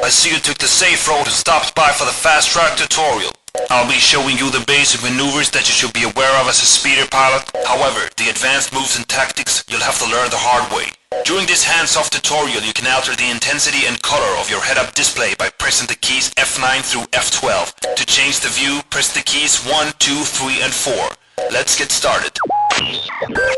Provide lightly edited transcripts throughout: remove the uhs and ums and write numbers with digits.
I see you took the safe road and stopped by for the fast track tutorial. I'll be showing you the basic maneuvers that you should be aware of as a speeder pilot. However, the advanced moves and tactics you'll have to learn the hard way. During this hands-off tutorial, you can alter the intensity and color of your head-up display by pressing the keys F9 through F12. To change the view, press the keys 1, 2, 3 and 4. Let's get started.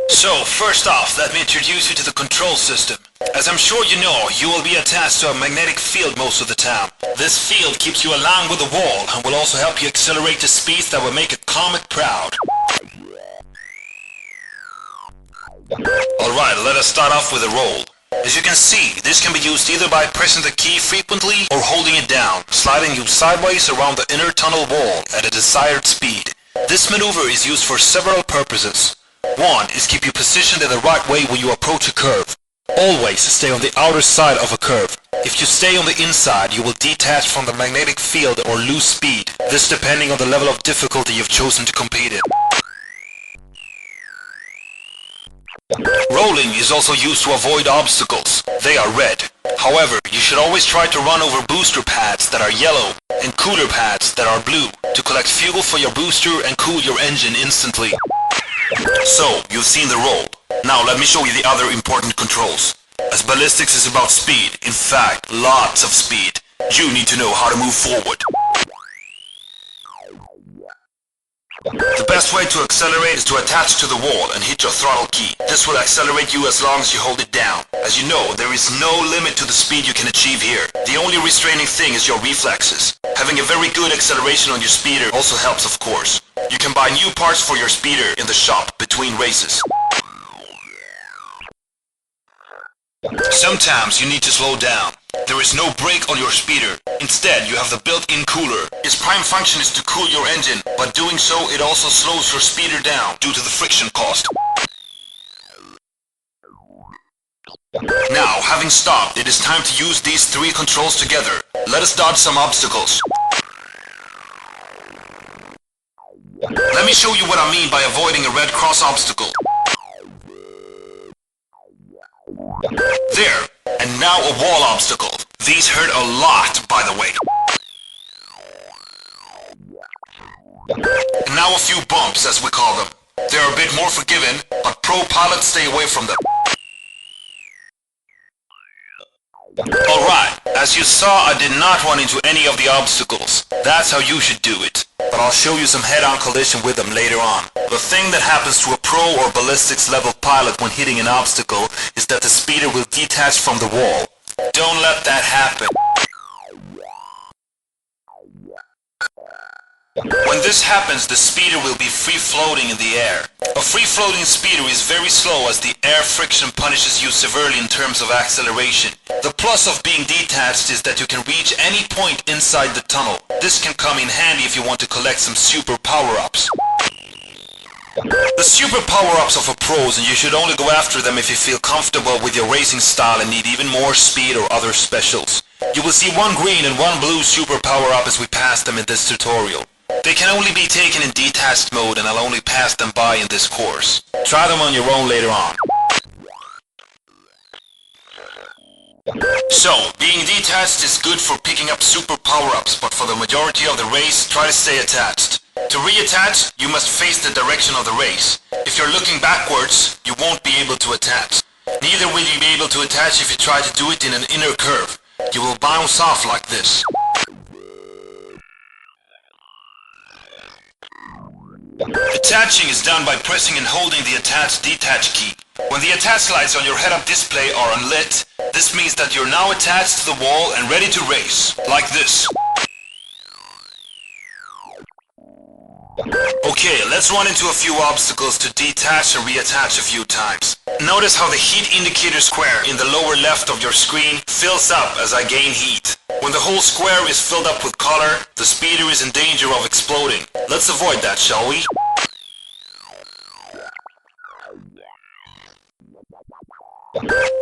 So, first off, let me introduce you to the control system. As I'm sure you know, you will be attached to a magnetic field most of the time. This field keeps you aligned with the wall and will also help you accelerate to speeds that will make a comet proud. Alright, let us start off with a roll. As you can see, this can be used either by pressing the key frequently or holding it down, sliding you sideways around the inner tunnel wall at a desired speed. This maneuver is used for several purposes. One is keep you positioned in the right way when you approach a curve. Always stay on the outer side of a curve. If you stay on the inside, you will detach from the magnetic field or lose speed, this depending on the level of difficulty you've chosen to compete in. Rolling is also used to avoid obstacles. They are red. However, you should always try to run over booster pads that are yellow and cooler pads that are blue to collect fuel for your booster and cool your engine instantly. So, you've seen the roll. Now let me show you the other important controls. As ballistics is about speed, in fact, lots of speed, you need to know how to move forward. The best way to accelerate is to attach to the wall and hit your throttle key. This will accelerate you as long as you hold it down. As you know, there is no limit to the speed you can achieve here. The only restraining thing is your reflexes. Having a very good acceleration on your speeder also helps, of course. You can buy new parts for your speeder in the shop between races. Sometimes you need to slow down. There is no brake on your speeder. Instead, you have the built-in cooler. Its prime function is to cool your engine, but doing so it also slows your speeder down due to the friction cost. Now, having stopped, it is time to use these three controls together. Let us dodge some obstacles. Let me show you what I mean by avoiding a red cross obstacle. There, and now a wall obstacle. These hurt a lot, by the way. And now a few bumps, as we call them. They're a bit more forgiving, but pro pilots stay away from them. Alright, as you saw, I did not run into any of the obstacles. That's how you should do it. But I'll show you some head-on collision with them later on. The thing that happens to a pro or ballistics level pilot when hitting an obstacle is that the speeder will detach from the wall. Don't let that happen. When this happens, the speeder will be free-floating in the air. A free-floating speeder is very slow as the air friction punishes you severely in terms of acceleration. The plus of being detached is that you can reach any point inside the tunnel. This can come in handy if you want to collect some super power-ups. The super power-ups are for pros, and you should only go after them if you feel comfortable with your racing style and need even more speed or other specials. You will see one green and one blue super power-up as we pass them in this tutorial. They can only be taken in detached mode, and I'll only pass them by in this course. Try them on your own later on. So, being detached is good for picking up super power-ups, but for the majority of the race, try to stay attached. To reattach, you must face the direction of the race. If you're looking backwards, you won't be able to attach. Neither will you be able to attach if you try to do it in an inner curve. You will bounce off like this. Attaching is done by pressing and holding the attach-detach key. When the attach lights on your head-up display are unlit, this means that you're now attached to the wall and ready to race, like this. Okay, let's run into a few obstacles to detach and reattach a few times. Notice how the heat indicator square in the lower left of your screen fills up as I gain heat. When the whole square is filled up with color, the speeder is in danger of exploding. Let's avoid that, shall we?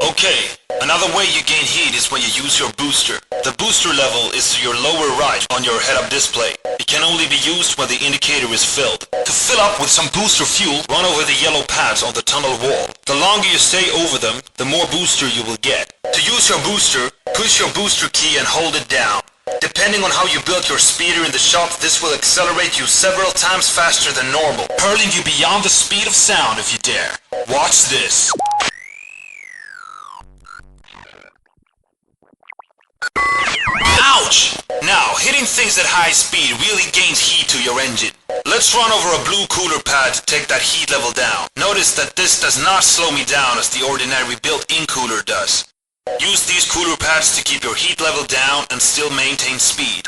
Okay, another way you gain heat is when you use your booster. The booster level is to your lower right on your head-up display. It can only be used when the indicator is filled. To fill up with some booster fuel, run over the yellow pads on the tunnel wall. The longer you stay over them, the more booster you will get. To use your booster, push your booster key and hold it down. Depending on how you build your speeder in the shop, this will accelerate you several times faster than normal, hurling you beyond the speed of sound if you dare. Watch this. Ouch! Now, hitting things at high speed really gains heat to your engine. Let's run over a blue cooler pad to take that heat level down. Notice that this does not slow me down as the ordinary built-in cooler does. Use these cooler pads to keep your heat level down and still maintain speed.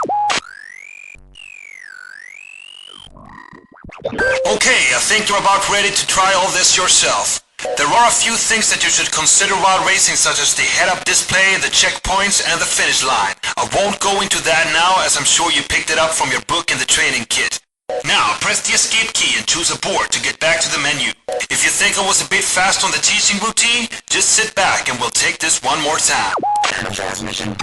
Okay, I think you're about ready to try all this yourself. There are a few things that you should consider while racing, such as the head-up display, the checkpoints, and the finish line. I won't go into that now, as I'm sure you picked it up from your book in the training kit. Now, press the escape key and choose a board to get back to the menu. If you think I was a bit fast on the teaching routine, just sit back and we'll take this one more time. Transmission.